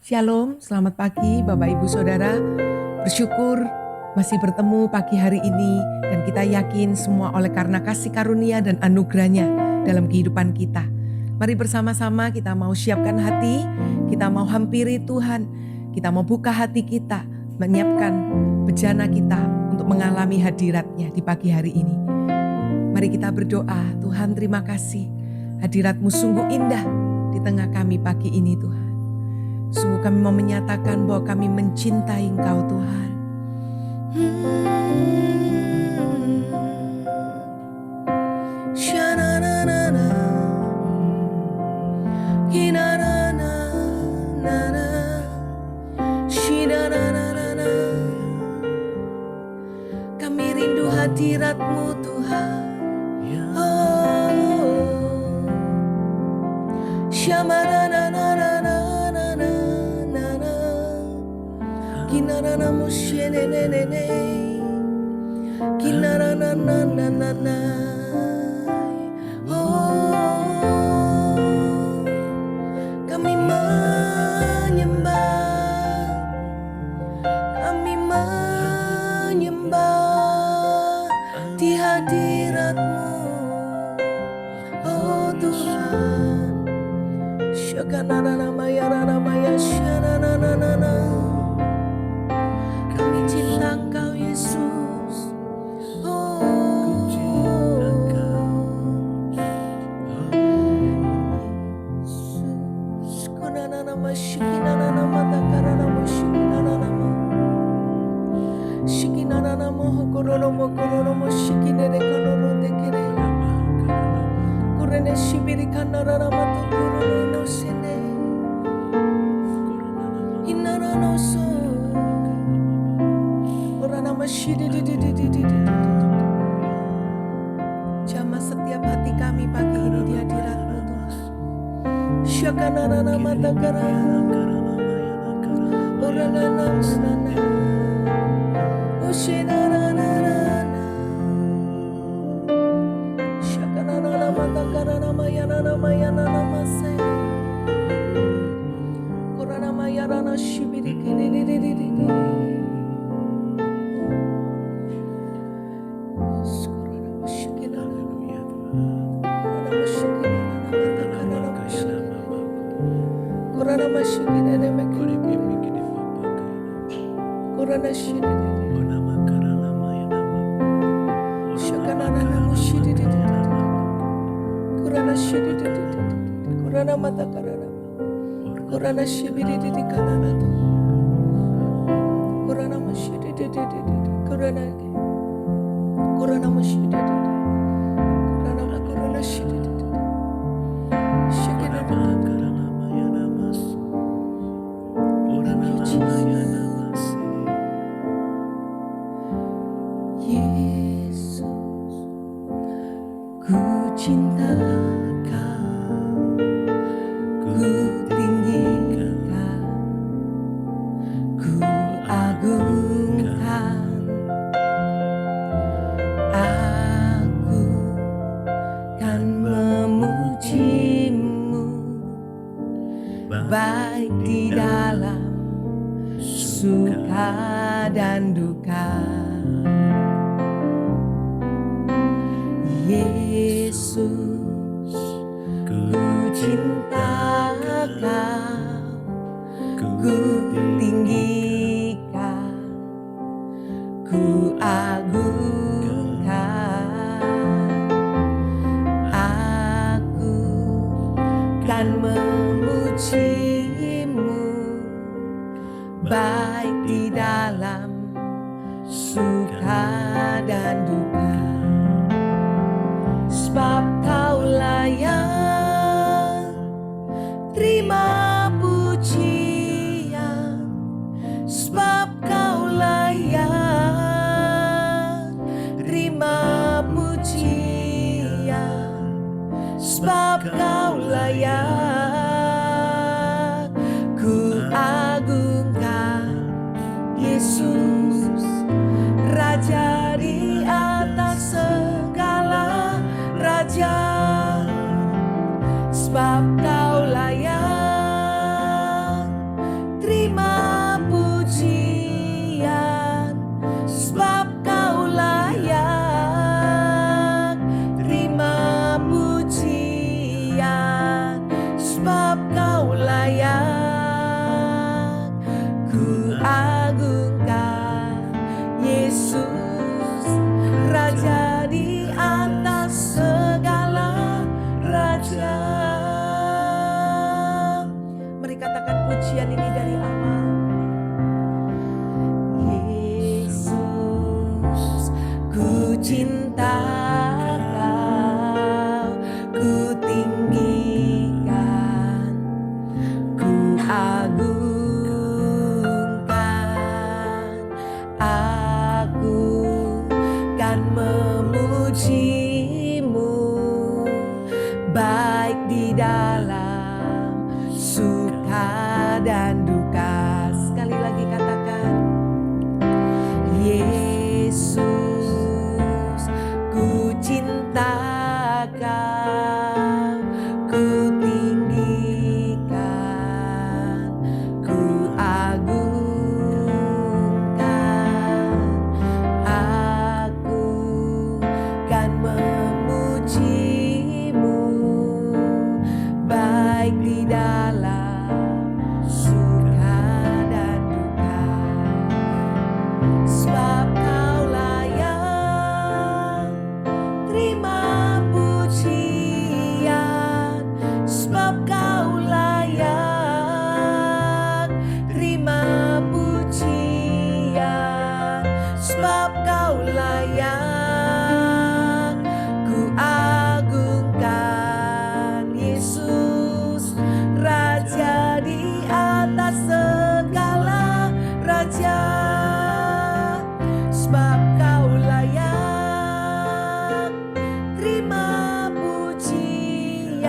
Shalom, selamat pagi Bapak Ibu Saudara. Bersyukur masih bertemu pagi hari ini dan kita yakin semua oleh karena kasih karunia dan anugerahnya dalam kehidupan kita. Mari bersama-sama kita mau siapkan hati, kita mau hampiri Tuhan, kita mau buka hati kita, menyiapkan bejana kita untuk mengalami hadirat-Nya di pagi hari ini. Mari kita berdoa, Tuhan terima kasih, hadirat-Mu sungguh indah di tengah kami pagi ini Tuhan. Sungguh kami mau menyatakan bahwa kami mencintai Engkau Tuhan. Kami rindu hadirat-Mu Tuhan. Kinarana mushenenene, kinarana nanana. Oh, kami menyembah di hadirat-Mu, oh Tuhan. Shakanarana maya rana maya shananana. Cinta Engkau Yesus, oh Yesus, konana nama shikinana nama takarana mo shikinana nama, shikinana nama hokorono mo shikinere konono tekere, kurene shibiri kanara nama tukuru no sene, inara no so. Jamah setiap hati kami pagi ini di hadirat-Mu Tuhan. Syakanarana matakara, oranana usana, oshenarana, syakanarana matakara namayana masai, korana mayarana shibirikini. Baik di dalam suka dan duka, Yesus, ku cinta Kau, ku tinggikan, ku agungkan, aku kan memuji baik di dalam suka dan duka, sebab Kau layak terima pujian, sebab Kau layak terima pujian, sebab Kau layak ku agungkan. Yesus, Raja di atas segala raja, sebab Kau layak sebab Kau layak ku agungkan. Yesus, Raja di atas segala raja. Mari katakan pujian ini dari awal. Yesus, ku cinta Kau, ku tinggikan, ku agungkan. Aku kan memuji-Mu, baik di dalam suka dan duka. Sekali lagi katakan, Yesus, ku cinta Kau, ku tinggikan, ku agungkan. Aku kan memuji-Mu, baik di dalam suka dan duka. Sebab Kau layak terima pujian, sebab Kau layak terima pujian, sebab Kau layak ku agungkan. Yesus, Raja di atas segala raja, sebab Kau layak terima pujian,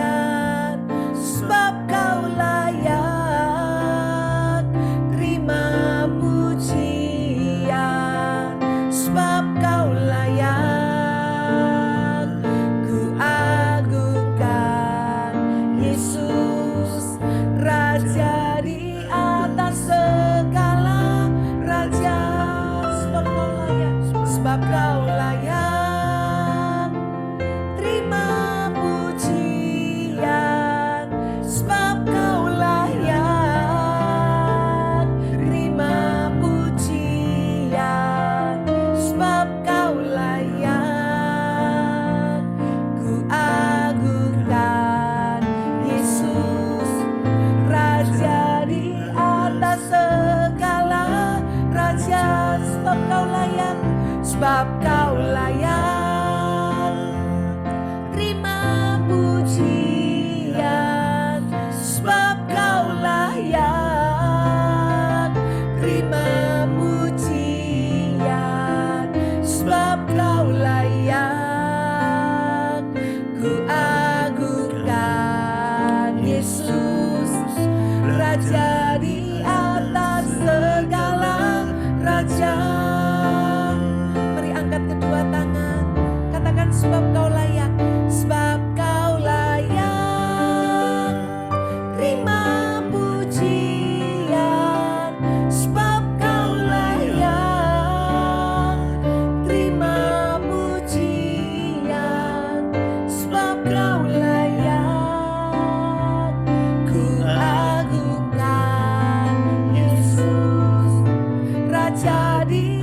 sebab Kau layak terima pujian, sebab Kau layak ku agungkan. Yesus, Raja di atas segala raja, sebab Kau layak, sebab Kau layak terima pujian, sebab Kau layak terima pujian, sebab Kau layak ku agungkan. Yesus, Raja di atas segala raja, sebab Kau layak, sebab Kau layak terima pujian, sebab Kau layak terima pujian, sebab Kau layak ku agungkan. Yesus, Raja di atas segala raja. Mari angkat kedua tangan, katakan sebab Kau layak, sebab Kau layak terima pujian, sebab Kau layak terima pujian, sebab Kau layak ku agungkan. Yesus, Raja di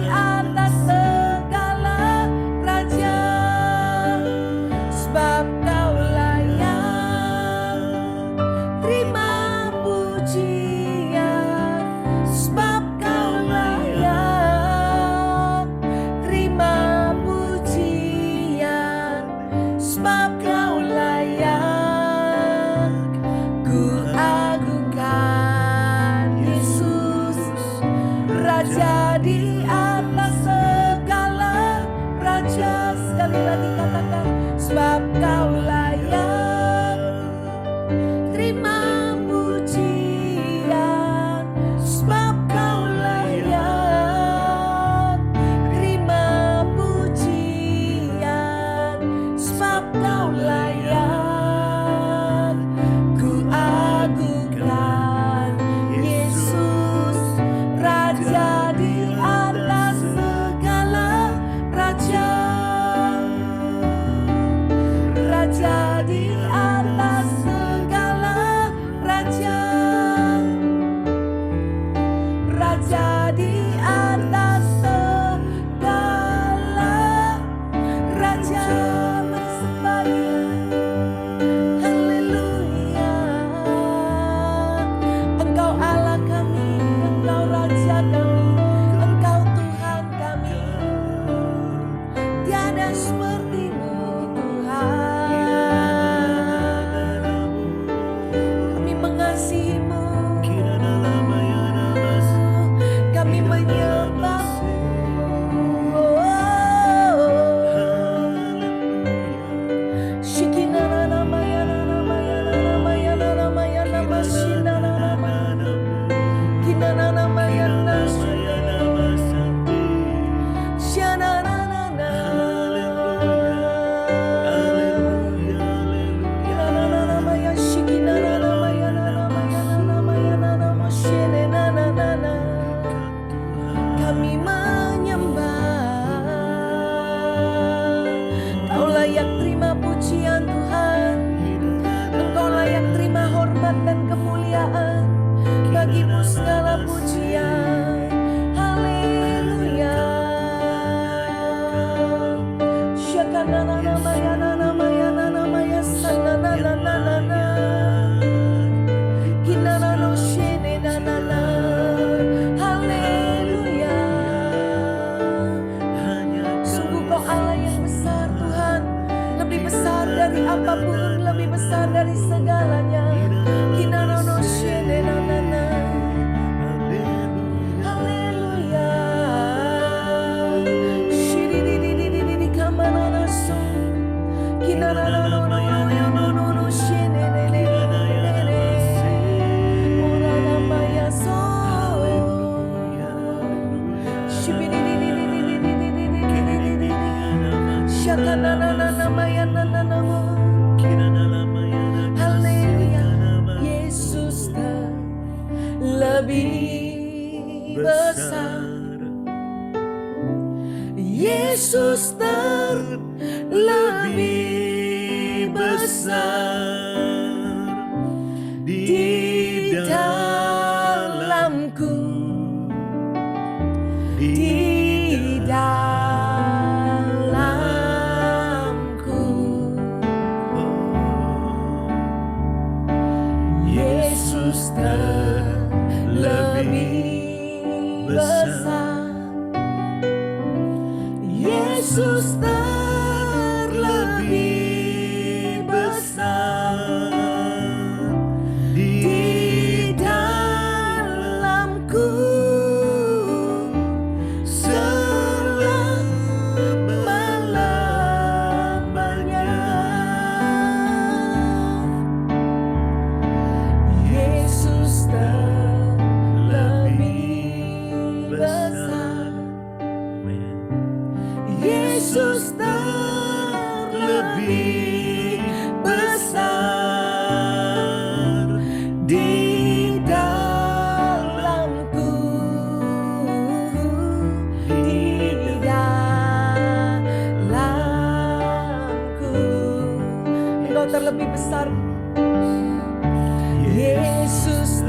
kemuliaan, bagimu segala pujian. Haleluya. Shakanana maya nana maya nana maya sanana nana nana. Kinana no shene nana nana. Haleluya. Sungguh kau Allah yang besar Tuhan, lebih besar dari apapun, lebih besar dari segalanya. Kinana no shene nana nana. Haleluya. Shiri kamana no so. Kinana no no no no no no shene nene nene. Morana maya so. Shakanana maya nana namo. Haleluya. Yesus lebih besar. Yesus lebih besar di dalamku, di dalamku. Yesus lebih besar. Yesus lebih besar di dalamku selama-lamanya. Yesus lebih besar. Yesus lebih besar di dalamku, di dalamku. Engkau terlebih besar. Yesus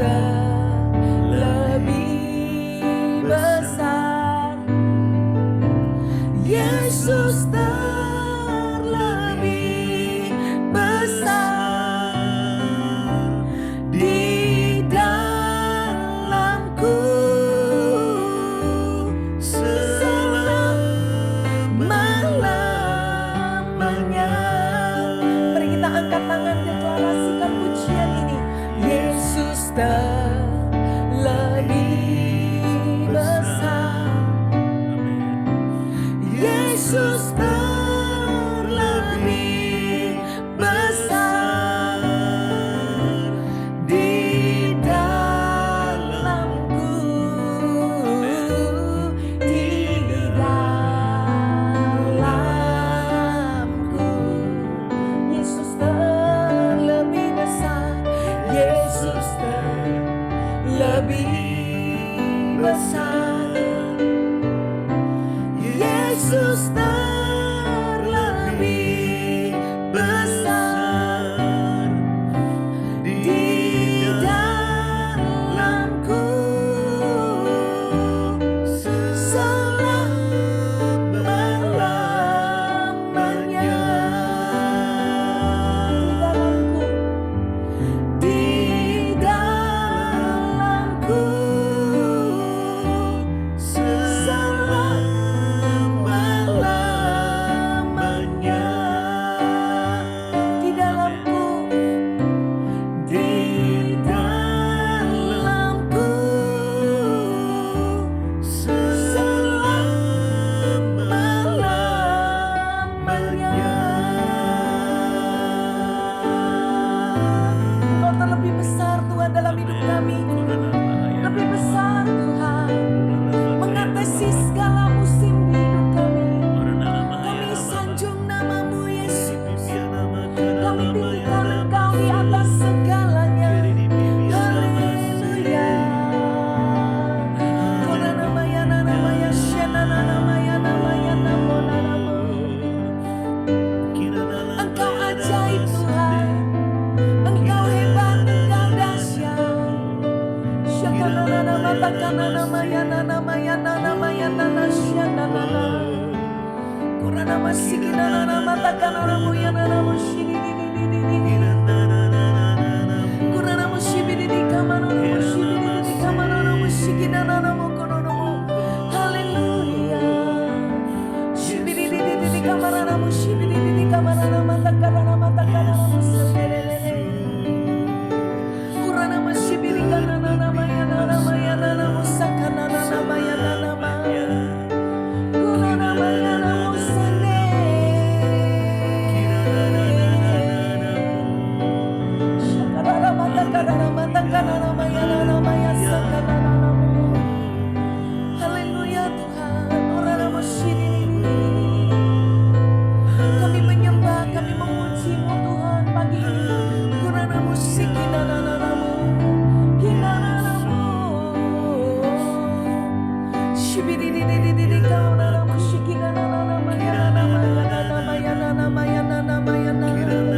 lebih besar. Yesus lebih besar di dalamku selama-lamanya. Mari kita angkat tangan, deklarasikan pujian ini. Yesus lebih besar. Yesus lebih besar di dalamku, di dalamku. Yesus lebih besar. Yesus lebih besar. Yesus lebih besar di dalamku selama-lamanya. Di dalamku selama-lamanya. Di dalamku, di dalamku selama-lamanya. Engkau terlebih besar Tuhan dalam hidup kami. Lebih besar Tuhan, mengatasi segala musim di hidup kami. Kami sanjung nama-Mu Yesus. Kami tinggikan Engkau di atas segalanya. Haleluya. Kona namanya namanya shena namanya namanya namo namo. Engkau ajaib Tuhan. Engkau hebat, Engkau dahsyat. Haleluya Tuhan. Kami menyembah, kami memuji-Mu Tuhan pagi ini. Kurana musik kinananamu, kinananamu. Shibidididididi kaunana musik kinananama yananama yananama yananama yananama yananama.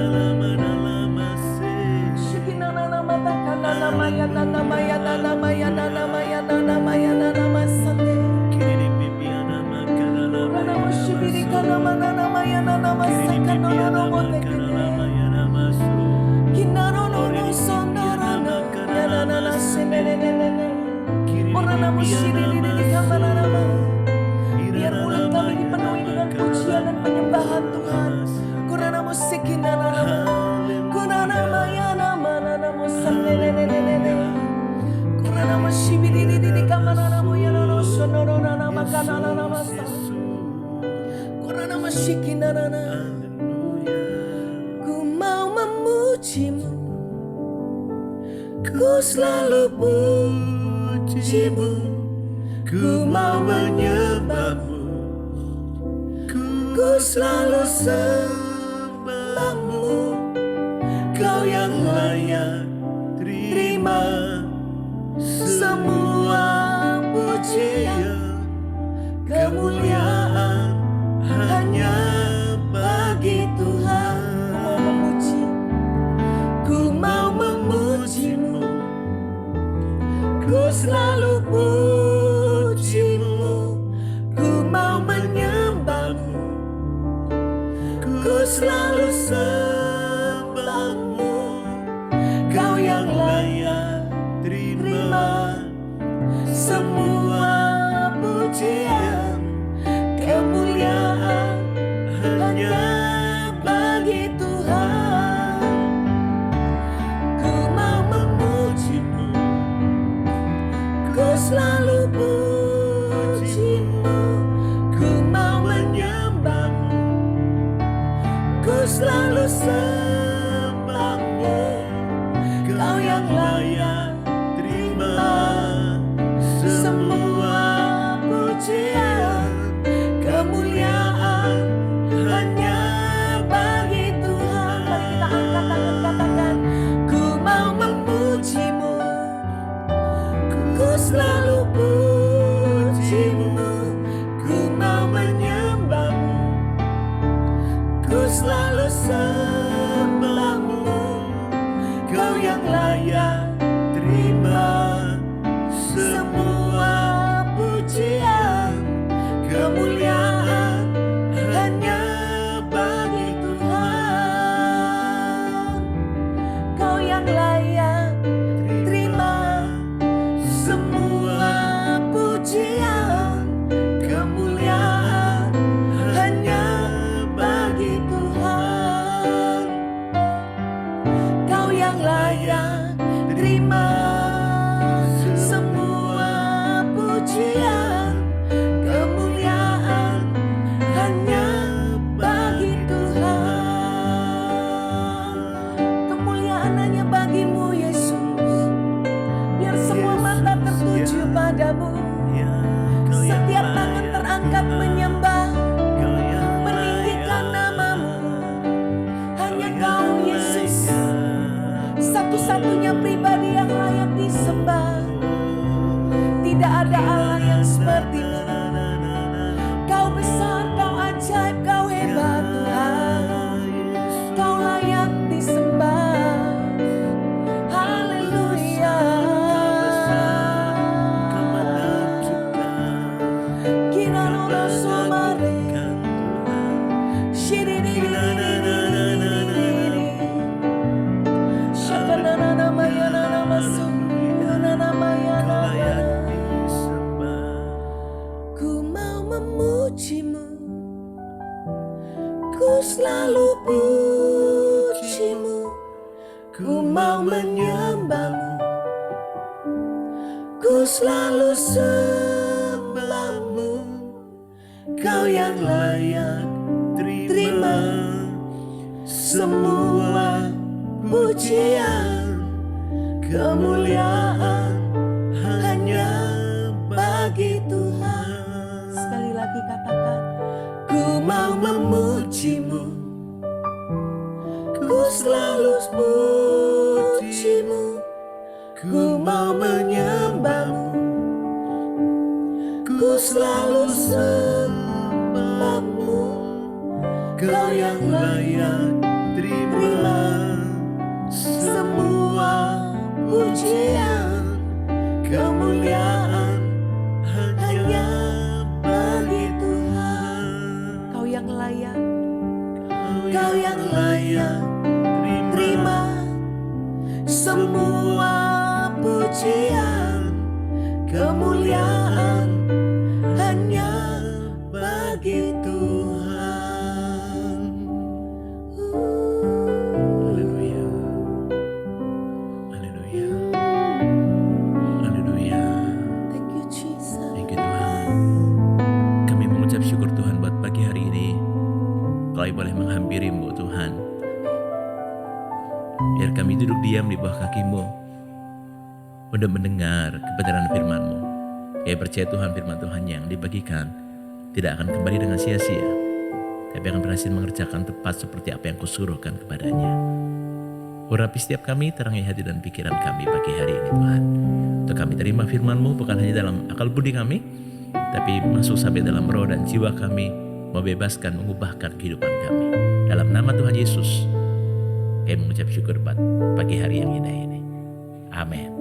Shikinananama takananama yananama yananama yananama yananama yananama sande. Biar mulut kami dipenuhi dengan pujian dan penyembahan Tuhan. Kurana musikin ku mau memuji-Mu, ku selalu puji-Mu, ku mau menyembah-Mu, ku selalu sembah-Mu, Kau yang layak terima semua pujian, kemuliaan hanya bagi Tuhan. Ku mau memuji-Mu, ku selalu puji-Mu, ku mau menyembah-Mu, ku selalu sembah-Mu, Kau yang layak terima semua pujian, kemuliaan hanya bagi Tuhan. Ku mau memuji-Mu, ku selalu puji-Mu, ku mau menyembah-Mu, ku selalu sembah-Mu, Kau yang layak terima semua pujian, kemuliaan hanya bagi Tuhan. Mari kita angkat tangan, katakan, ku mau memuji-Mu, ku selalu puji-Mu, ku mau menyembah-Mu, ku selalu sembah-Mu, Kau yang layak terima semua pujian, kemuliaan hanya bagi Tuhan. Kau yang layak terima semua pujian, kemuliaan hanya bagi Tuhan. Kau yang layak terima semua pujian, kemuliaan hanya bagi Tuhan. Kemuliaan hanya bagi-Mu Yesus. Biar semua mata tertuju padamu, setiap tangan terangkat menyembah, meninggikan nama-Mu. Hanya Kau Yesus, satu-satunya pribadi yang layak disembah. Tidak ada Allah yang seperti-Mu. Kau besar, Kau ajaib, Kau hebat Tuhan. Kau layak disembah. Haleluya. selalu pujimu, ku mau menyembahmu, ku selalu sembahmu, kau yang layak terima semua pujian, kemuliaan hanya bagi Tuhan. Sekali lagi katakan, Ku mau memujimu, ku selalu pujimu, ku mau menyembahmu, ku selalu sembahmu, kau yang layak terima semua pujian, kemuliaan hanya bagi Tuhan. kau yang layak, Kau yang layak terima semua pujian, kemuliaan hanya bagi Tuhan. Haleluya, haleluya, haleluya. thank you Jesus. Thank you Tuhan. Kami mengucap syukur Tuhan buat pagi hari ini. Kami boleh menghampiri-Mu Tuhan. Biar kami duduk diam di bawah kaki-Mu untuk mendengar kebenaran firman-Mu. Kami percaya Tuhan, firman Tuhan yang dibagikan tidak akan kembali dengan sia-sia, tapi akan berhasil mengerjakan tepat seperti apa yang Kusuruhkan kepadanya. Urapi setiap kami, terangi hati dan pikiran kami pagi hari ini Tuhan. Untuk kami terima firman-Mu bukan hanya dalam akal budi kami, tapi masuk sampai dalam roh dan jiwa kami, membebaskan, mengubahkan kehidupan kami. Dalam nama Tuhan Yesus, kami mengucap syukur buat pagi hari yang indah ini. Amin.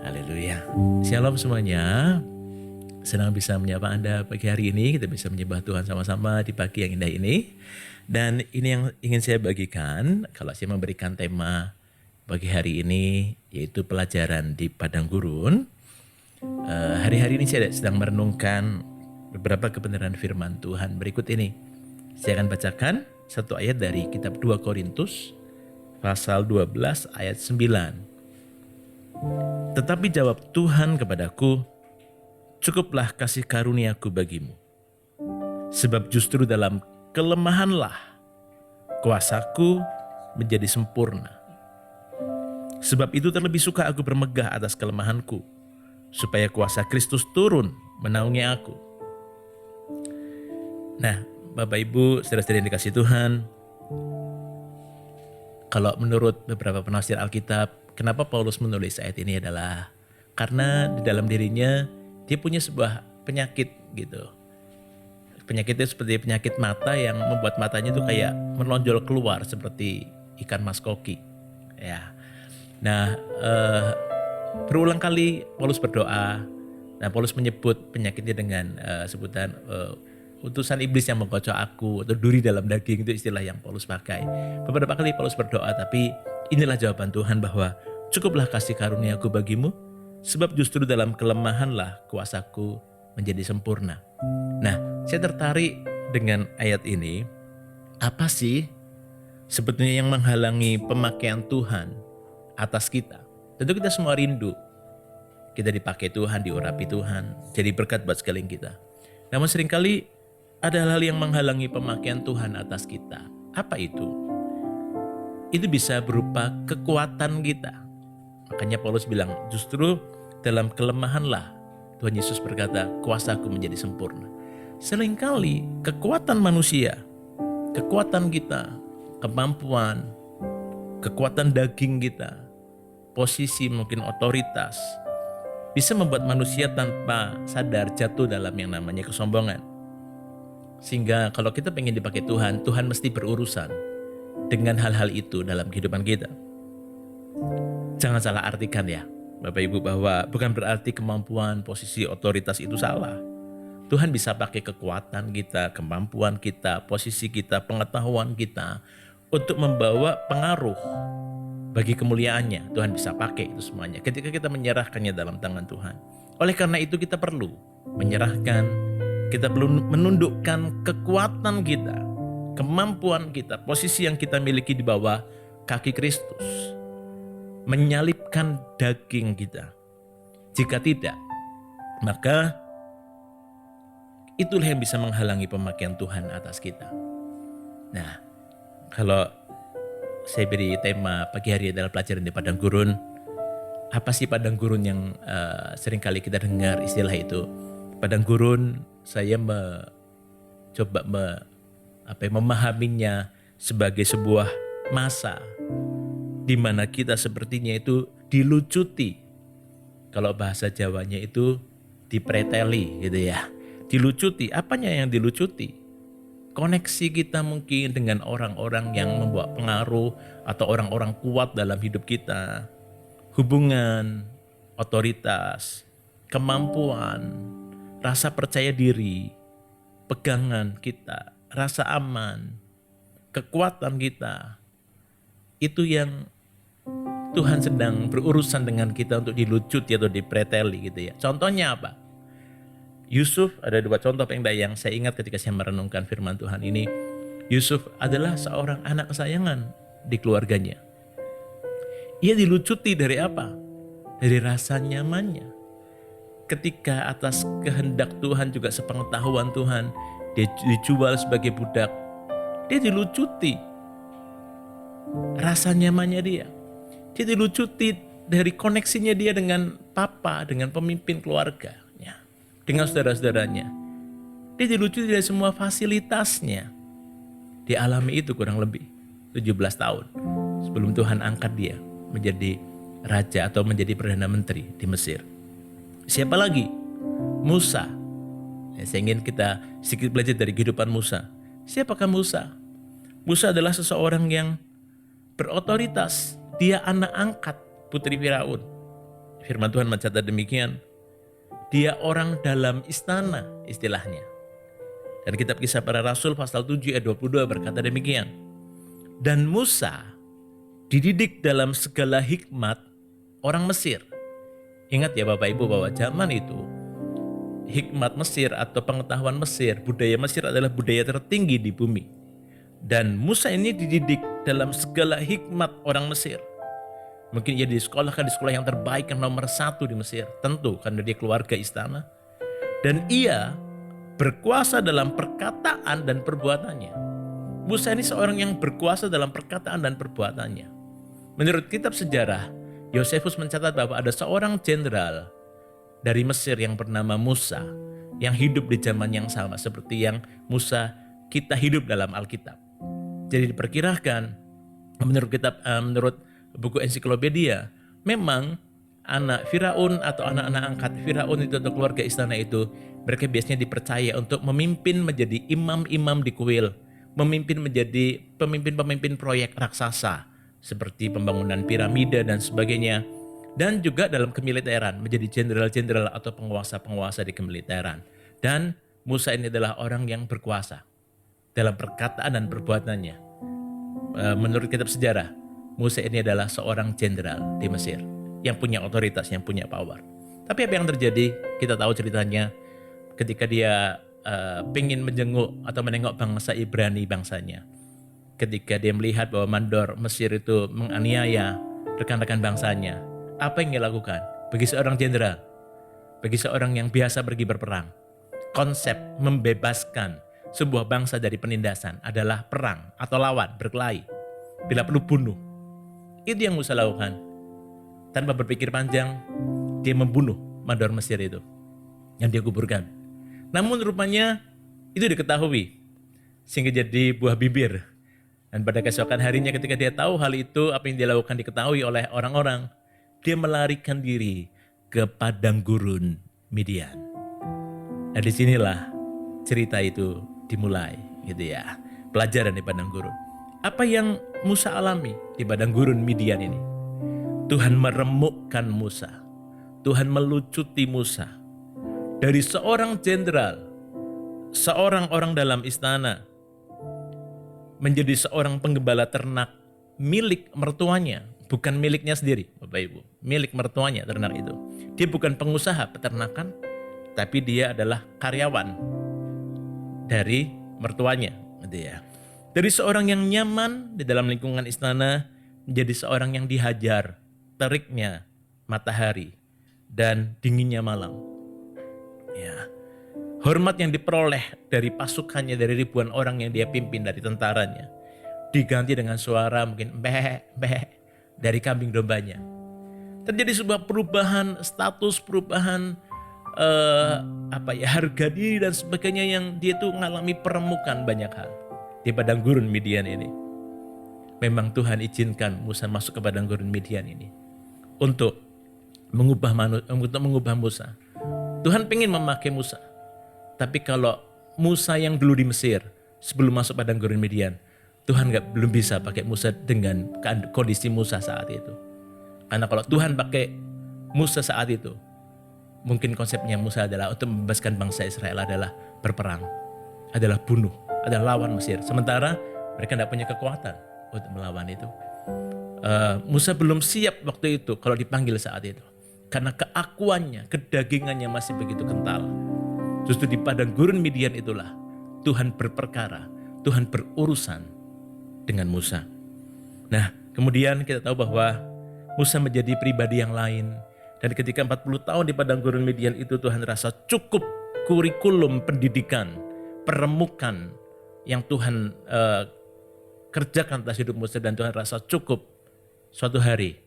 Haleluya. Shalom semuanya. Senang bisa menyapa Anda pagi hari ini. Kita bisa menyembah Tuhan sama-sama di pagi yang indah ini. Dan ini yang ingin saya bagikan. Kalau saya memberikan tema pagi hari ini, yaitu pelajaran di Padang Gurun. Hari-hari ini saya sedang merenungkan beberapa kebenaran firman Tuhan berikut ini. Saya akan bacakan satu ayat dari kitab 2 Korintus pasal 12 ayat 9. Tetapi jawab Tuhan kepadaku, cukuplah kasih karuniaku bagimu. Sebab justru dalam kelemahanlah kuasaku menjadi sempurna. Sebab itu terlebih suka aku bermegah atas kelemahanku, supaya kuasa Kristus turun menaungi aku. Nah, Bapak Ibu, saudara-saudara yang dikasihi Tuhan, kalau menurut beberapa penafsir Alkitab, kenapa Paulus menulis ayat ini adalah karena di dalam dirinya dia punya sebuah penyakit gitu. Penyakitnya seperti penyakit mata yang membuat matanya itu kayak menonjol keluar seperti ikan mas koki. Ya. Nah, berulang kali Paulus berdoa. Nah, Paulus menyebut penyakitnya dengan sebutan utusan iblis yang mengkocok aku, atau duri dalam daging, itu istilah yang Paulus pakai. Beberapa kali Paulus berdoa, tapi inilah jawaban Tuhan bahwa cukuplah kasih karuniaku bagimu, sebab justru dalam kelemahanlah kuasaku menjadi sempurna. Nah, saya tertarik dengan ayat ini. Apa sih sebetulnya yang menghalangi pemakaian Tuhan atas kita? Tentu kita semua rindu kita dipakai Tuhan, diurapi Tuhan, jadi berkat buat sekeliling kita. Namun seringkali ada hal yang menghalangi pemakaian Tuhan atas kita. Apa itu? Itu bisa berupa kekuatan kita. Makanya Paulus bilang, justru dalam kelemahanlah Tuhan Yesus berkata, kuasaku menjadi sempurna. Seringkali kekuatan manusia, kekuatan kita, kemampuan, kekuatan daging kita, posisi mungkin otoritas, bisa membuat manusia tanpa sadar jatuh dalam yang namanya kesombongan. Sehingga kalau kita pengen dipakai Tuhan, Tuhan mesti berurusan dengan hal-hal itu dalam kehidupan kita. Jangan salah artikan ya, Bapak Ibu, bahwa bukan berarti kemampuan, posisi, otoritas itu salah. Tuhan bisa pakai kekuatan kita, kemampuan kita, posisi kita, pengetahuan kita untuk membawa pengaruh bagi kemuliaannya. Tuhan bisa pakai itu semuanya ketika kita menyerahkannya dalam tangan Tuhan. Oleh karena itu kita perlu menyerahkan, kita perlu menundukkan kekuatan kita kemampuan kita, posisi yang kita miliki di bawah kaki Kristus, menyalipkan daging kita. Jika tidak, maka itulah yang bisa menghalangi pemakaian Tuhan atas kita. Nah, kalau saya beri tema pagi hari adalah pelajaran di padang gurun. Apa sih padang gurun yang seringkali kita dengar istilah itu? Padang gurun, saya coba memahaminya sebagai sebuah masa di mana kita sepertinya itu dilucuti. Kalau bahasa Jawanya itu dipreteli gitu ya. Dilucuti, apanya yang dilucuti? Koneksi kita mungkin dengan orang-orang yang membawa pengaruh atau orang-orang kuat dalam hidup kita. Hubungan, otoritas, kemampuan, rasa percaya diri, pegangan kita, rasa aman, kekuatan kita. Itu yang Tuhan sedang berurusan dengan kita untuk dilucuti atau dipreteli gitu ya. Contohnya apa? Yusuf, ada dua contoh yang saya ingat ketika saya merenungkan firman Tuhan ini. Yusuf adalah seorang anak kesayangan di keluarganya. Ia dilucuti dari apa? Dari rasa nyamannya. Ketika atas kehendak Tuhan juga sepengetahuan Tuhan, dia dijual sebagai budak. Dia dilucuti rasa nyamannya dia. Dia dilucuti dari koneksinya dia dengan papa, dengan pemimpin keluarganya, dengan saudara-saudaranya. Dia dilucuti dari semua fasilitasnya. Dia alami itu kurang lebih 17 tahun sebelum Tuhan angkat dia menjadi raja atau menjadi perdana menteri di Mesir. Siapa lagi? Musa. Saya ingin kita sedikit belajar dari kehidupan Musa. Siapakah Musa? Musa adalah seseorang yang berotoritas. Dia anak angkat putri Firaun. Firman Tuhan mencatat demikian. Dia orang dalam istana istilahnya. Dan kitab Kisah Para Rasul pasal 7 ayat 22 berkata demikian. Dan Musa dididik dalam segala hikmat orang Mesir. Ingat ya Bapak Ibu bahwa zaman itu hikmat Mesir atau pengetahuan Mesir, budaya Mesir adalah budaya tertinggi di bumi. Dan Musa ini dididik dalam segala hikmat orang Mesir. Mungkin ia disekolahkan di sekolah yang terbaik, yang nomor 1 di Mesir. Tentu karena dia keluarga istana. Dan ia berkuasa dalam perkataan dan perbuatannya. Musa ini seorang yang berkuasa dalam perkataan dan perbuatannya. Menurut kitab sejarah, Yosefus mencatat bahwa ada seorang jenderal dari Mesir yang bernama Musa, yang hidup di zaman yang sama seperti yang Musa kita hidup dalam Alkitab. Jadi diperkirakan menurut buku ensiklopedia, memang anak Firaun atau anak-anak angkat Firaun itu atau keluarga istana itu, mereka biasanya dipercaya untuk memimpin menjadi imam-imam di kuil, memimpin menjadi pemimpin-pemimpin proyek raksasa seperti pembangunan piramida dan sebagainya, dan juga dalam kemiliteran menjadi jenderal-jenderal atau penguasa-penguasa di kemiliteran. Dan Musa ini adalah orang yang berkuasa dalam perkataan dan perbuatannya. Menurut kitab sejarah, Musa ini adalah seorang jenderal di Mesir yang punya otoritas, yang punya power. Tapi apa yang terjadi? Kita tahu ceritanya ketika dia ingin menjenguk atau menengok bangsa Ibrani bangsanya. Ketika dia melihat bahwa mandor Mesir itu menganiaya rekan-rekan bangsanya, apa yang dia lakukan? Bagi seorang jenderal, bagi seorang yang biasa pergi berperang, konsep membebaskan sebuah bangsa dari penindasan adalah perang atau lawan, berkelahi. Bila perlu bunuh. Itu yang Musa lakukan. Tanpa berpikir panjang, dia membunuh mandor Mesir itu yang dia kuburkan. Namun rupanya itu diketahui sehingga jadi buah bibir. Dan pada keesokan harinya ketika dia tahu hal itu, apa yang dia lakukan diketahui oleh orang-orang, dia melarikan diri ke padang gurun Midian. Nah disinilah cerita itu dimulai gitu ya. Pelajaran di padang gurun. Apa yang Musa alami di padang gurun Midian ini? Tuhan meremukkan Musa. Tuhan melucuti Musa. Dari seorang jenderal, seorang orang dalam istana, menjadi seorang penggembala ternak milik mertuanya. Bukan miliknya sendiri, Bapak Ibu. Milik mertuanya ternak itu. Dia bukan pengusaha peternakan, tapi dia adalah karyawan dari mertuanya, gitu ya. Dari seorang yang nyaman di dalam lingkungan istana menjadi seorang yang dihajar teriknya matahari dan dinginnya malam. Ya. Hormat yang diperoleh dari pasukannya, dari ribuan orang yang dia pimpin, dari tentaranya, diganti dengan suara mungkin mbeh mbeh dari kambing dombanya. Terjadi sebuah perubahan status, perubahan harga diri dan sebagainya, yang dia tuh mengalami peremukan banyak hal di padang gurun Midian ini. Memang Tuhan izinkan Musa masuk ke padang gurun Midian ini untuk mengubah Musa. Tuhan pengen memakai Musa. Tapi kalau Musa yang dulu di Mesir sebelum masuk padang gurun Midian, Tuhan belum bisa pakai Musa dengan kondisi Musa saat itu. Karena kalau Tuhan pakai Musa saat itu, mungkin konsepnya Musa adalah untuk membebaskan bangsa Israel adalah berperang, adalah bunuh, adalah lawan Mesir. Sementara mereka tidak punya kekuatan untuk melawan itu. Musa belum siap waktu itu kalau dipanggil saat itu. Karena keakuannya, kedagingannya masih begitu kental. Justru di padang gurun Midian itulah Tuhan berperkara, Tuhan berurusan dengan Musa. Nah, kemudian kita tahu bahwa Musa menjadi pribadi yang lain. Dan ketika 40 tahun di padang gurun Midian itu, Tuhan rasa cukup kurikulum pendidikan, peremukan yang Tuhan kerjakan atas hidup Musa, dan Tuhan rasa cukup. Suatu hari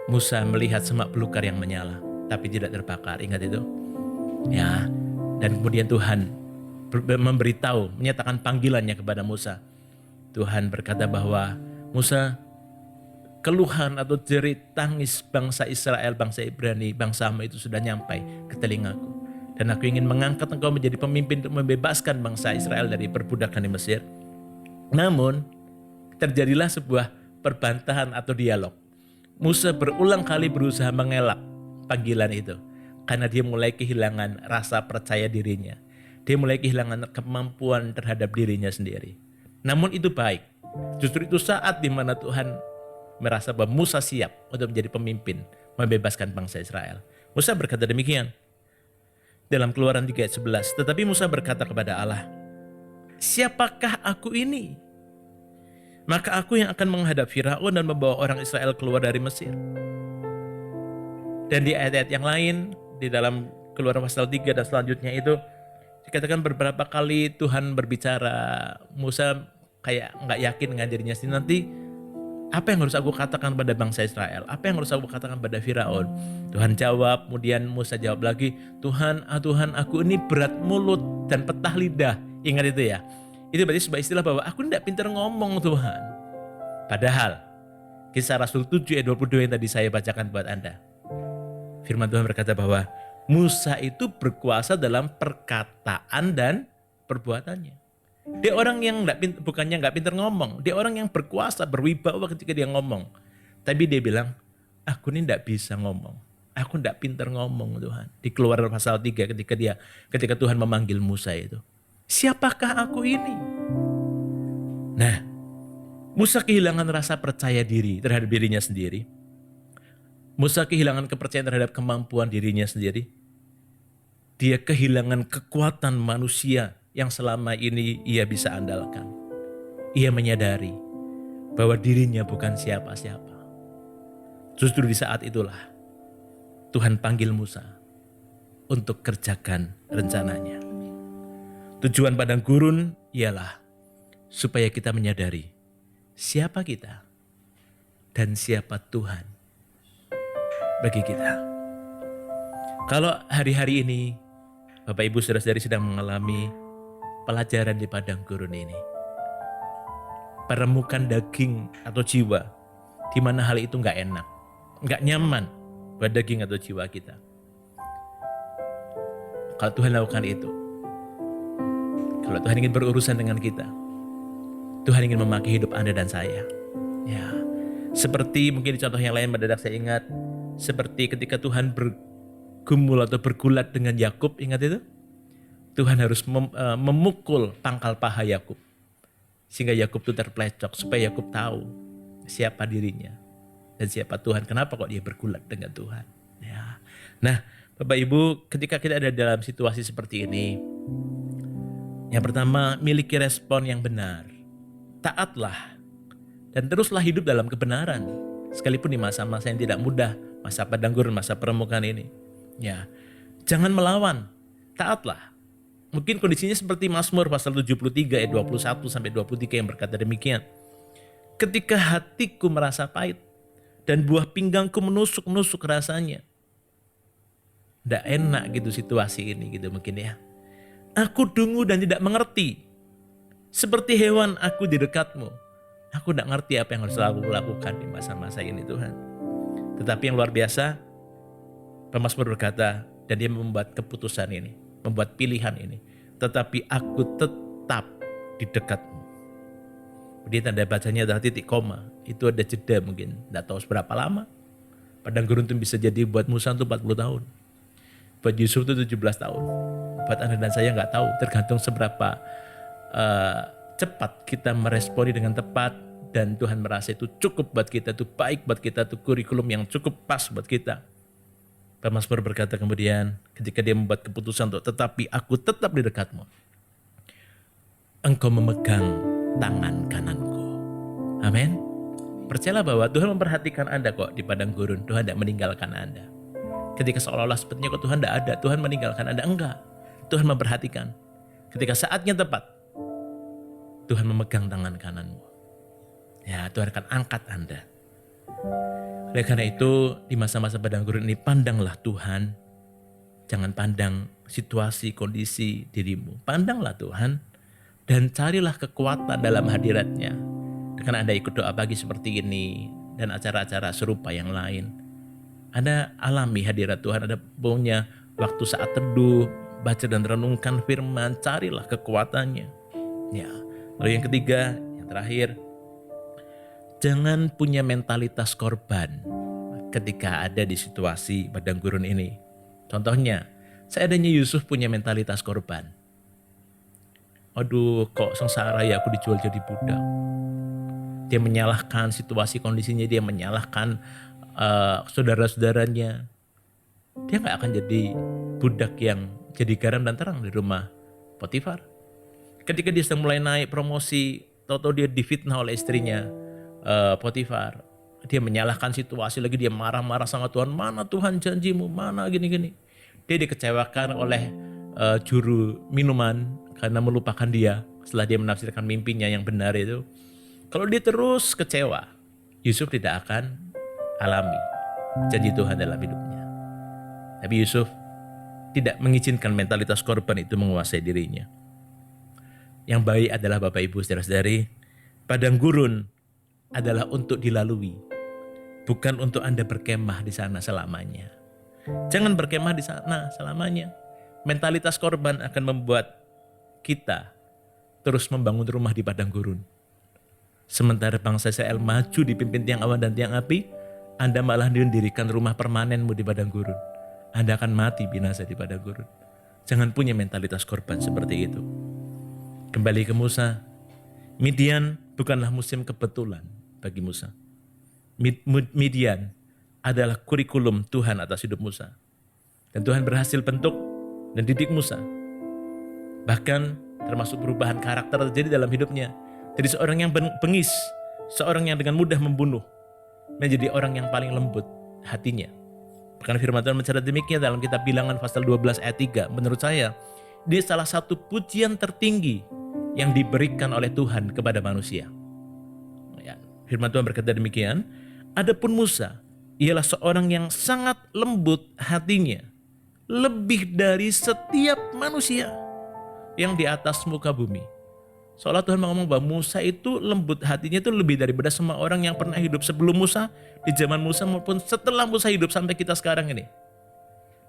Musa melihat semak belukar yang menyala tapi tidak terbakar. Ingat itu? Ya. Dan kemudian Tuhan memberitahu, menyatakan panggilannya kepada Musa. Tuhan berkata bahwa Musa, keluhan atau jerit tangis bangsa Israel, bangsa Ibrani, bangsamu itu sudah nyampai ke telingaku. Dan aku ingin mengangkat engkau menjadi pemimpin untuk membebaskan bangsa Israel dari perbudakan di Mesir. Namun terjadilah sebuah perbantahan atau dialog. Musa berulang kali berusaha mengelak panggilan itu. Karena dia mulai kehilangan rasa percaya dirinya. Dia mulai kehilangan kemampuan terhadap dirinya sendiri. Namun itu baik. Justru itu saat di mana Tuhan merasa bahwa Musa siap untuk menjadi pemimpin, membebaskan bangsa Israel. Musa berkata demikian dalam Keluaran 3 ayat 11. Tetapi Musa berkata kepada Allah, siapakah aku ini? Maka aku yang akan menghadap Firaun dan membawa orang Israel keluar dari Mesir. Dan di ayat-ayat yang lain, di dalam Keluaran pasal 3 dan selanjutnya itu dikatakan beberapa kali Tuhan berbicara. Musa kayak nggak yakin dengan dirinya sendiri. Nanti apa yang harus aku katakan pada bangsa Israel? Apa yang harus aku katakan pada Firaun? Tuhan jawab, kemudian Musa jawab lagi, Tuhan aku ini berat mulut dan petah lidah. Ingat itu ya. Itu berarti sebuah istilah bahwa aku tidak pintar ngomong Tuhan. Padahal Kisah Rasul 7 ayat 22 yang tadi saya bacakan buat Anda. Firman Tuhan berkata bahwa Musa itu berkuasa dalam perkataan dan perbuatannya. Dia orang yang bukannya nggak pintar ngomong, dia orang yang berkuasa, berwibawa ketika dia ngomong. Tapi dia bilang, aku ini nggak bisa ngomong, aku nggak pintar ngomong Tuhan. Di Keluaran pasal 3 ketika Tuhan memanggil Musa itu, siapakah aku ini? Nah, Musa kehilangan rasa percaya diri terhadap dirinya sendiri. Musa kehilangan kepercayaan terhadap kemampuan dirinya sendiri. Dia kehilangan kekuatan manusia yang selama ini ia bisa andalkan. Ia menyadari bahwa dirinya bukan siapa-siapa. Justru di saat itulah Tuhan panggil Musa untuk kerjakan rencananya. Tujuan padang gurun ialah supaya kita menyadari siapa kita dan siapa Tuhan bagi kita. Kalau hari-hari ini Bapak Ibu Saudara-saudari sedang mengalami pelajaran di padang gurun ini, peremukan daging atau jiwa, di mana hal itu nggak enak, nggak nyaman buat daging atau jiwa kita. Kalau Tuhan lakukan itu, kalau Tuhan ingin berurusan dengan kita, Tuhan ingin memakai hidup Anda dan saya. Ya, seperti mungkin di contoh yang lain mendadak saya ingat, seperti ketika Tuhan bergumul atau bergulat dengan Yakub, ingat itu? Tuhan harus memukul pangkal paha Yakub sehingga Yakub itu terplecok, supaya Yakub tahu siapa dirinya dan siapa Tuhan. Kenapa kok dia bergulat dengan Tuhan? Ya. Nah, Bapak Ibu, ketika kita ada dalam situasi seperti ini, yang pertama, miliki respon yang benar. taatlah, dan teruslah hidup dalam kebenaran. Sekalipun di masa-masa yang tidak mudah, masa padang gurun, masa permukaan ini. Ya, jangan melawan, taatlah. Mungkin kondisinya seperti Mazmur pasal 73 ayat 21 sampai 23 yang berkata demikian. Ketika hatiku merasa pahit dan buah pinggangku menusuk-nusuk rasanya. Tidak enak gitu situasi ini gitu mungkin ya. Aku dungu dan tidak mengerti. Seperti hewan aku di dekatmu. Aku tidak ngerti apa yang harus aku lakukan di masa-masa ini Tuhan. Tetapi yang luar biasa, pemazmur berkata, dan dia membuat keputusan ini, membuat pilihan ini. Tetapi aku tetap di dekatmu. Jadi tanda bacanya adalah titik koma. Itu ada jeda mungkin, tidak tahu seberapa lama. Padang gurun itu bisa jadi buat Musa itu 40 tahun. Buat Yusuf itu 17 tahun. Buat Anda dan saya nggak tahu, tergantung seberapa cepat kita meresponi dengan tepat dan Tuhan merasa itu cukup buat kita, itu baik buat kita, itu kurikulum yang cukup pas buat kita. Pemazmur berkata kemudian ketika dia membuat keputusan untuk tetapi aku tetap di dekatmu. Engkau memegang tangan kananku. Amin. Percayalah bahwa Tuhan memperhatikan Anda kok di padang gurun. Tuhan tidak meninggalkan Anda. Ketika seolah-olah sepertinya kok Tuhan tidak ada, Tuhan meninggalkan Anda. Enggak. Tuhan memperhatikan. Ketika saatnya tepat, Tuhan memegang tangan kananmu. Ya, Tuhan akan angkat Anda. Oleh karena itu, di masa-masa padang gurun ini, pandanglah Tuhan. Jangan pandang situasi, kondisi dirimu. Pandanglah Tuhan dan carilah kekuatan dalam hadiratnya. Dengan Anda ikut doa pagi seperti ini dan acara-acara serupa yang lain, Anda alami hadirat Tuhan. Anda punya waktu saat teduh, baca dan renungkan firman, carilah kekuatannya. Ya. Lalu yang ketiga, yang terakhir, jangan punya mentalitas korban ketika ada di situasi padang gurun ini. Contohnya, seandainya Yusuf punya mentalitas korban. Aduh, kok sengsara ya aku dijual jadi budak. Dia menyalahkan situasi kondisinya, dia menyalahkan saudara-saudaranya. Dia gak akan jadi budak yang jadi garam dan terang di rumah Potifar. Ketika dia sedang mulai naik promosi, tahu-tahu dia difitnah oleh istrinya Potifar. Dia menyalahkan situasi lagi, dia marah-marah sama Tuhan. Mana Tuhan janjimu, mana gini-gini. Dia dikecewakan oleh juru minuman karena melupakan dia setelah dia menafsirkan mimpinya yang benar itu. Kalau dia terus kecewa, Yusuf tidak akan alami janji Tuhan dalam hidupnya. Tapi Yusuf tidak mengizinkan mentalitas korban itu menguasai dirinya. Yang baik adalah Bapak Ibu saudara-saudari, padang gurun adalah untuk dilalui, bukan untuk Anda berkemah di sana selamanya. Jangan berkemah di sana selamanya. Mentalitas korban akan membuat kita terus membangun rumah di padang gurun. Sementara bangsa Israel maju dipimpin tiang awan dan tiang api, Anda malah mendirikan rumah permanenmu di padang gurun. Anda akan mati binasa di padang gurun. Jangan punya mentalitas korban seperti itu. Kembali ke Musa, Midian bukanlah musim kebetulan bagi Musa. Midian adalah kurikulum Tuhan atas hidup Musa. Dan Tuhan berhasil bentuk dan didik Musa. Bahkan termasuk perubahan karakter terjadi dalam hidupnya. Dari seorang yang bengis, seorang yang dengan mudah membunuh, menjadi orang yang paling lembut hatinya. Bahkan firman Tuhan mencatat demikian dalam kitab Bilangan pasal 12 ayat 3. Menurut saya, dia salah satu pujian tertinggi yang diberikan oleh Tuhan kepada manusia. Ya, firman Tuhan berkata demikian, adapun Musa, ialah seorang yang sangat lembut hatinya, lebih dari setiap manusia yang di atas muka bumi. Seolah Tuhan ngomong bahwa Musa itu lembut hatinya itu lebih daripada semua orang yang pernah hidup sebelum Musa, di zaman Musa maupun setelah Musa hidup sampai kita sekarang ini.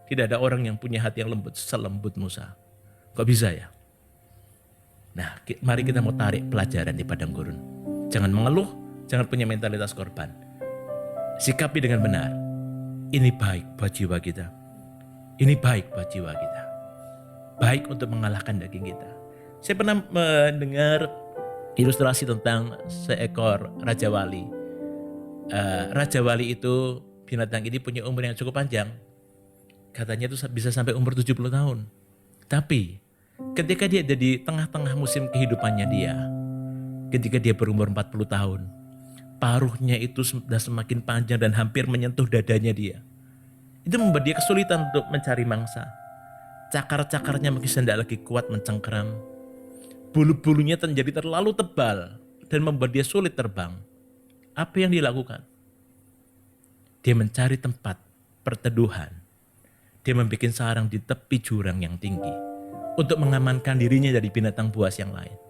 Tidak ada orang yang punya hati yang lembut selembut Musa. Kok bisa ya? Nah, mari kita mau tarik pelajaran di padang gurun. Jangan mengeluh, jangan punya mentalitas korban. Sikapi dengan benar. Ini baik buat jiwa kita. Ini baik buat jiwa kita. Baik untuk mengalahkan daging kita. Saya pernah mendengar ilustrasi tentang seekor Raja Wali. Raja Wali itu, binatang ini punya umur yang cukup panjang. Katanya itu bisa sampai umur 70 tahun. Tapi ketika dia ada di tengah-tengah musim kehidupannya ketika dia berumur 40 tahun. Paruhnya itu sudah semakin panjang dan hampir menyentuh dadanya dia. Itu membuat dia kesulitan untuk mencari mangsa. Cakar-cakarnya mungkin tidak lagi kuat mencengkeram. Bulu-bulunya menjadi terlalu tebal dan membuat dia sulit terbang. Apa yang dilakukan? Dia mencari tempat perteduhan. Dia membuat sarang di tepi jurang yang tinggi untuk mengamankan dirinya dari binatang buas yang lain.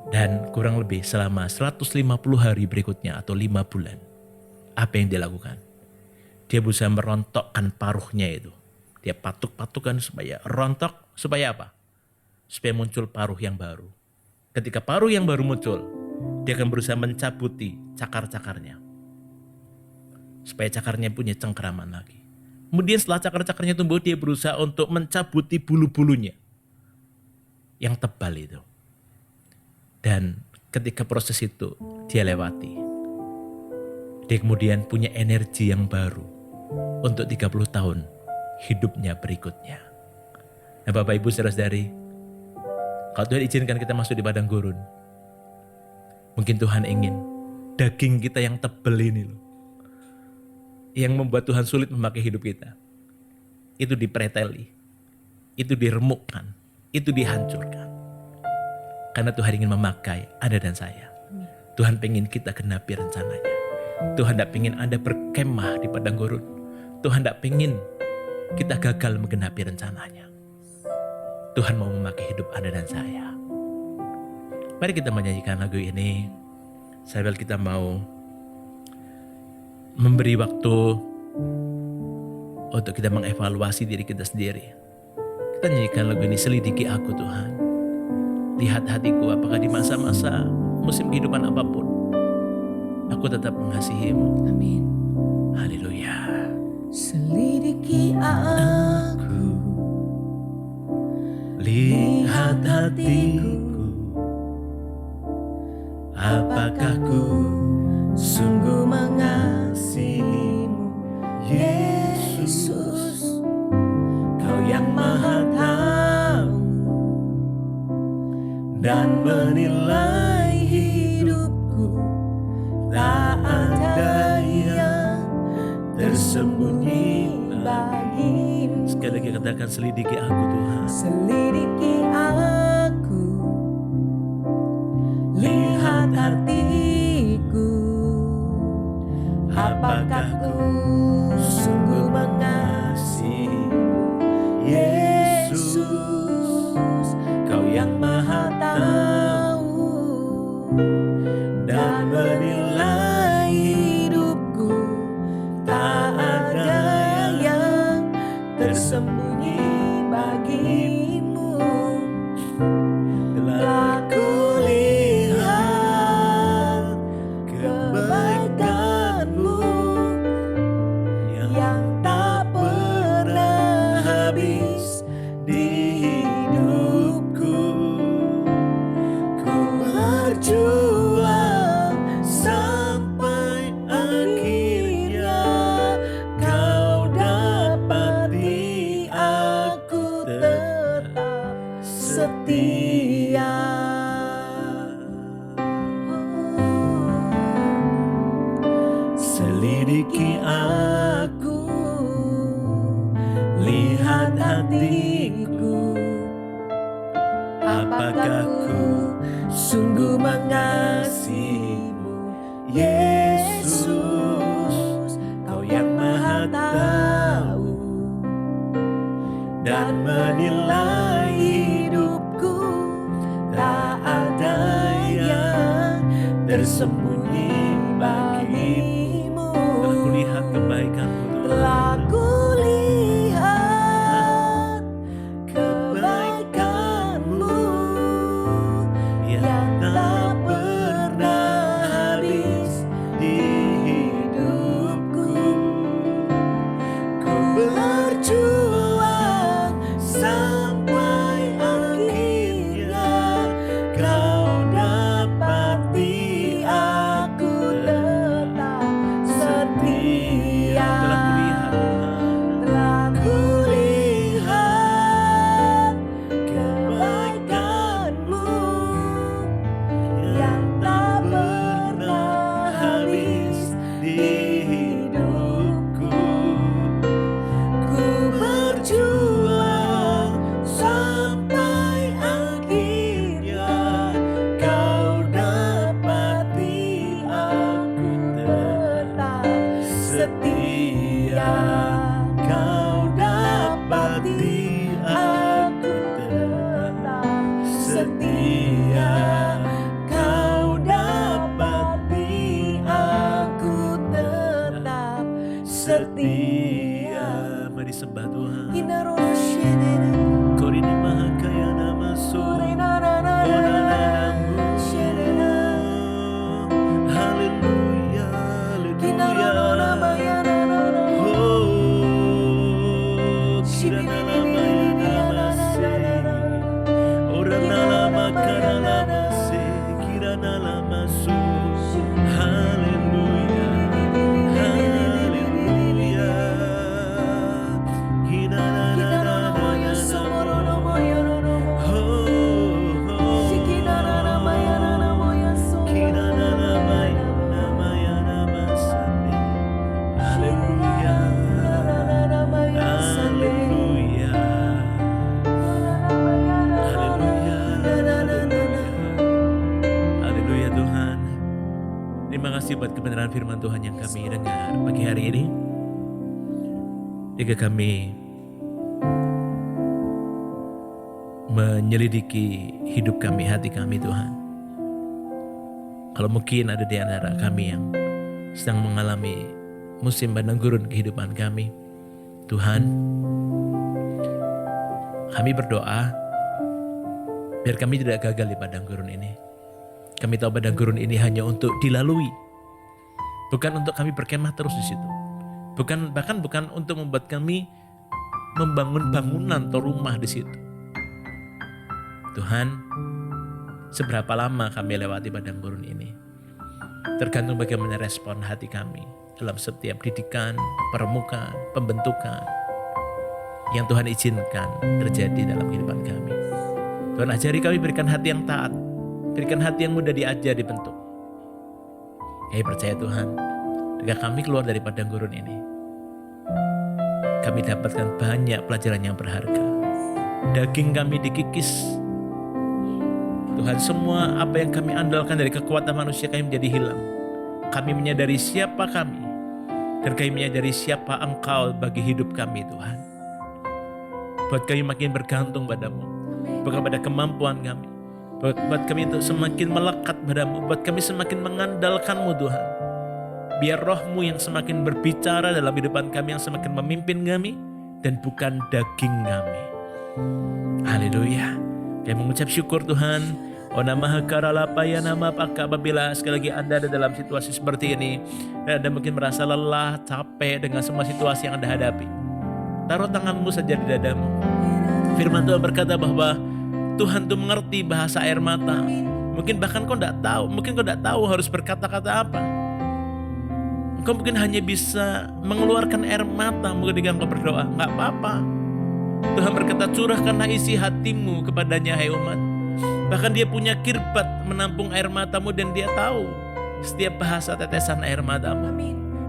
Dan kurang lebih selama 150 hari berikutnya atau 5 bulan, apa yang dia lakukan? Dia berusaha merontokkan paruhnya itu. Dia patuk-patukan supaya rontok, supaya apa? Supaya muncul paruh yang baru. Ketika paruh yang baru muncul, dia akan berusaha mencabuti cakar-cakarnya. Supaya cakarnya punya cengkeraman lagi. Kemudian setelah cakar-cakarnya tumbuh, dia berusaha untuk mencabuti bulu-bulunya yang tebal itu. Dan ketika proses itu dia lewati, dia kemudian punya energi yang baru untuk 30 tahun hidupnya berikutnya. Nah Bapak Ibu saudara-saudari, kalau Tuhan izinkan kita masuk di padang gurun, mungkin Tuhan ingin daging kita yang tebal ini loh, yang membuat Tuhan sulit memakai hidup kita, itu dipreteli, itu diremukkan, itu dihancurkan. Karena Tuhan ingin memakai Anda dan saya. Tuhan pengen kita genapi rencananya. Tuhan tidak pengen Anda berkemah di padang gurun. Tuhan tidak pengen kita gagal menggenapi rencananya. Tuhan mau memakai hidup Anda dan saya. Mari kita menyanyikan lagu ini. Sambil kita mau memberi waktu untuk kita mengevaluasi diri kita sendiri. Kita nyanyikan lagu ini, selidiki aku Tuhan. Lihat hatiku, apakah di masa-masa musim kehidupan apapun, aku tetap mengasihimu. Amin. Haleluya. Selidiki aku, Lihat hatiku, apakah ku sungguh mengasihimu, Yesus, Kau yang Maha Tahu dan menilai hidupku. Tak ada yang tersembunyi bagimu. Sekali lagi katakan, selidiki aku Tuhan. Selidiki aku, lihat hatiku, apakah ku sungguh mengasihimu, Yesus, Kau yang Maha Tahu dan menilai hidupku. Tak ada yang tersembunyi bagimu. Telah kulihat kebaikan-Mu yang tak pernah habis di hidupku. Ku berjuang sampai akhirnya Kau dapati aku tetap setia. Selidiki aku, lihat hatiku, apakah ku sungguh mengasihimu, Yesus, Kau yang Maha Tahu dan menilai hidupku. Tak ada yang tersembunyi bagimu. Telah kulihat kebaikan-Mu, telah kulihat kebaikan-Mu yang tak pernah habis di hidupku. Ku berjuang sampai akhirnya Kau dapati aku tetap setia. Telah kulihat kebaikan-Mu Kau dapati aku tetap setia. Kau dapati aku tetap setia. Mari sembah Tuhan. Korini mahakaya nama haleluya, haleluya. Oh, kirana nama ora nama karana kirana nama haleluya, haleluya. Haleluya Tuhan. Terima kasih buat kebenaran firman Tuhan yang kami dengar pagi hari ini. Jika kami menyelidiki hidup kami, hati kami Tuhan. Kalau mungkin ada di antara kami yang sedang mengalami musim padang gurun kehidupan kami, Tuhan, kami berdoa biar kami tidak gagal di padang gurun ini. Kami tahu padang gurun ini hanya untuk dilalui, bukan untuk kami berkemah terus di situ. Bahkan bukan untuk membuat kami membangun bangunan atau rumah di situ. Tuhan, seberapa lama kami lewati padang gurun ini tergantung bagaimana respon hati kami dalam setiap didikan, permukaan, pembentukan yang Tuhan izinkan terjadi dalam kehidupan kami. Tuhan ajari kami, berikan hati yang taat, berikan hati yang mudah diajar, dibentuk. Kami percaya Tuhan, ketika kami keluar dari padang gurun ini, kami dapatkan banyak pelajaran yang berharga. Daging kami dikikis. Tuhan, semua apa yang kami andalkan dari kekuatan manusia kami menjadi hilang. Kami menyadari siapa kami, dan kami menyadari siapa Engkau bagi hidup kami Tuhan. Buat kami makin bergantung padamu, bukan pada kemampuan kami. Buat kami untuk semakin melekat padamu, buat kami semakin mengandalkanmu Tuhan. Biar rohmu yang semakin berbicara dalam kehidupan kami, yang semakin memimpin kami, dan bukan daging kami. Haleluya. Kami mengucap syukur Tuhan. O nama karalapaya nama apakah apabila sekali lagi Anda ada dalam situasi seperti ini, dan Anda mungkin merasa lelah, capek dengan semua situasi yang Anda hadapi, taruh tanganmu saja di dadamu. Firman Tuhan berkata bahwa Tuhan tuh mengerti bahasa air mata. Mungkin bahkan kau tidak tahu harus berkata-kata apa. Kau mungkin hanya bisa mengeluarkan air mata ketika kau berdoa. Gak apa-apa. Tuhan berkata, curahkanlah isi hatimu kepadanya, hai umat. Bahkan dia punya kirbat menampung air matamu, dan dia tahu setiap bahasa tetesan air matamu.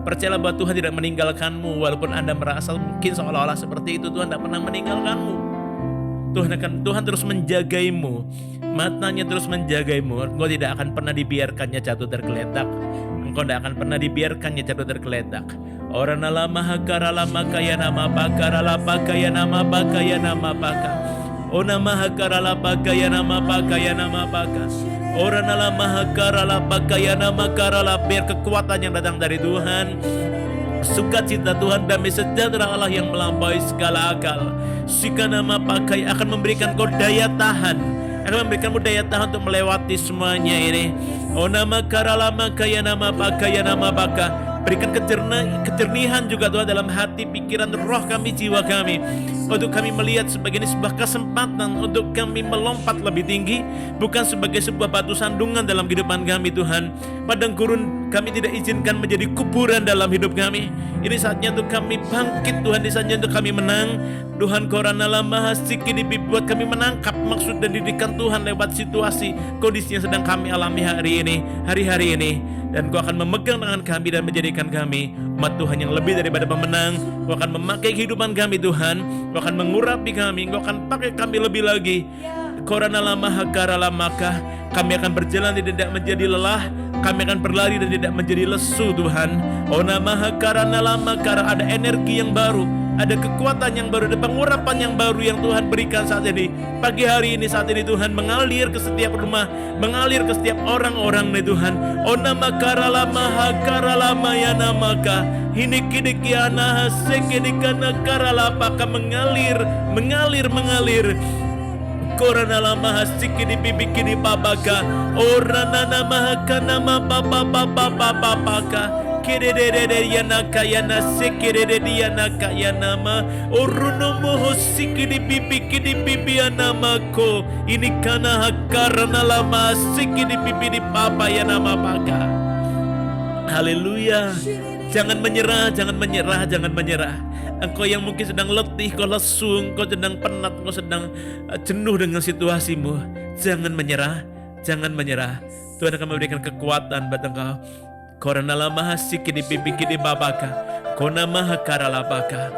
Percayalah bahwa Tuhan tidak meninggalkanmu. Walaupun Anda merasa mungkin seolah-olah seperti itu, Tuhan tidak pernah meninggalkanmu. Tuhan terus menjagaimu. Matanya terus menjagaimu. Engkau tidak akan pernah dibiarkannya jatuh tergeletak. Engkau tidak akan pernah dibiarkannya jatuh tergeletak. Orang lama hakara lama kaya nama pakara lapa kaya nama pakaya nama paka. Ona maha hakara lapa kaya nama pakaya nama paka. Orang lama hakara lapa kaya nama karala. Biar kekuatan yang datang dari Tuhan, sukacita Tuhan, damai sejahtera Allah yang melampaui segala akal, Sika nama pakai akan memberikan kau daya tahan, akan memberikanmu daya tahan untuk melewati semuanya ini. Oh nama karalama kaya nama pakai nama baka. Berikan kejernihan juga Tuhan dalam hati, pikiran, roh kami, jiwa kami, untuk kami melihat sebagai ini sebuah kesempatan untuk kami melompat lebih tinggi, bukan sebagai sebuah batu sandungan dalam kehidupan kami Tuhan. Padang gurun kami tidak izinkan menjadi kuburan dalam hidup kami. Ini saatnya untuk kami bangkit Tuhan, ini saatnya untuk kami menang. Tuhan korana lama hasiki buat kami menangkap maksud dan didikan Tuhan lewat situasi, kondisi yang sedang kami alami hari ini. Dan Kau akan memegang tangan kami dan menjadikan kami umat Tuhan yang lebih daripada pemenang. Kau akan memakai kehidupan kami Tuhan. Kau akan mengurapi kami. Kau akan pakai kami lebih lagi. Korana lama hakara lamaka. Kami akan berjalan dan tidak menjadi lelah. Kami akan berlari dan tidak menjadi lesu Tuhan. Oh nama hakara lama karena ada energi yang baru. Ada kekuatan yang baru, ada pengurapan yang baru yang Tuhan berikan saat ini. Pagi hari ini, saat ini Tuhan mengalir ke setiap rumah, mengalir ke setiap orang-orang nih Tuhan. Onama karalama hakaralama ya namaka. Ini kini kiana sekedikana karalapaka mengalir. Korana lama hasiki di bibi kini babaka. Orana nama hakana ma papa papa papa paka. Kedede yanaka yana sekedede yanaka yanama. Orunomo hosiki di bibi anamako. Ini kana hakarana lama hasiki di bibi di papa yanama paka. Haleluya. Jangan menyerah, jangan menyerah, jangan menyerah. Engkau yang mungkin sedang letih, kau lesu, kau sedang penat, kau sedang jenuh dengan situasimu. Jangan menyerah, jangan menyerah. Tuhan akan memberikan kekuatan buat engkau. Korana lama hasiki di bibi di babaka. Kona maha karalabaka.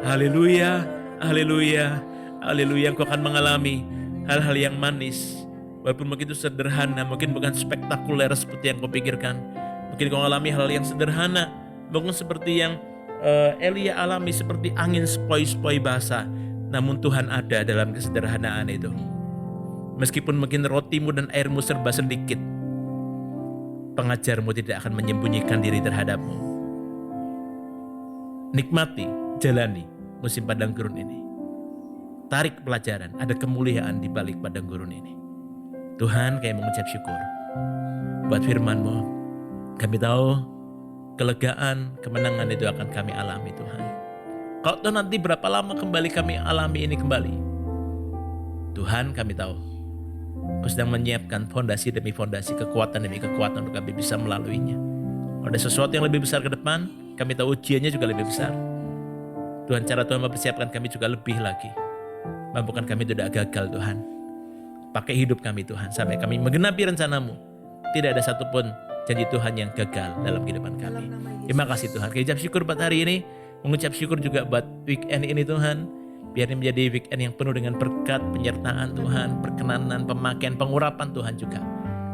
Haleluya, haleluya, haleluya. Engkau akan mengalami hal-hal yang manis. Walaupun begitu sederhana, mungkin bukan spektakuler seperti yang kau pikirkan. Mungkin kau alami hal yang sederhana, mungkin seperti yang Elia alami, seperti angin sepoi-sepoi basah. Namun Tuhan ada dalam kesederhanaan itu. Meskipun mungkin rotimu dan airmu serba sedikit, pengajarmu tidak akan menyembunyikan diri terhadapmu. Nikmati, jalani musim padang gurun ini. Tarik pelajaran, ada kemuliaan di balik padang gurun ini. Tuhan, kami mengucap syukur buat firman-Mu. Kami tahu kelegaan, kemenangan itu akan kami alami Tuhan. Kalau Tuhan nanti berapa lama kembali kami alami ini kembali, Tuhan kami tahu Kau sedang menyiapkan fondasi demi fondasi, kekuatan demi kekuatan untuk kami bisa melaluinya. Kalau ada sesuatu yang lebih besar ke depan, kami tahu ujiannya juga lebih besar. Tuhan, cara Tuhan mempersiapkan kami juga lebih lagi. Mampukan kami tidak gagal Tuhan. Pakai hidup kami Tuhan, sampai kami menggenapi rencana-Mu. Tidak ada satupun janji Tuhan yang gagal dalam kehidupan kami. Terima kasih Tuhan. Kami ucap syukur buat hari ini. Mengucap syukur juga buat weekend ini Tuhan. Biar ini menjadi weekend yang penuh dengan berkat, penyertaan Tuhan, perkenanan, pemakaian, pengurapan Tuhan juga.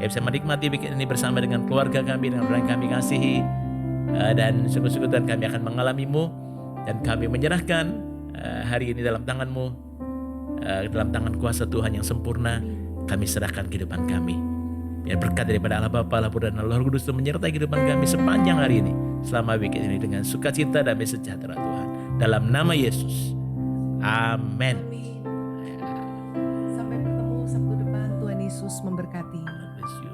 Ya, bisa menikmati weekend ini bersama dengan keluarga kami, dengan orang yang kami kasihi. Dan sungguh-sungguh Tuhan, kami akan mengalami-Mu. Dan kami menyerahkan hari ini dalam tangan-Mu. Dalam tangan kuasa Tuhan yang sempurna, kami serahkan kehidupan kami. Biar berkat daripada Allah Bapa, Allah Putra, dan Allah Roh Kudus itu menyertai kehidupan kami sepanjang hari ini. Selama weekend ini dengan sukacita, damai sejahtera Tuhan. Dalam nama Yesus. Amin. Sampai bertemu Sabtu depan. Tuhan Yesus memberkati. God bless you.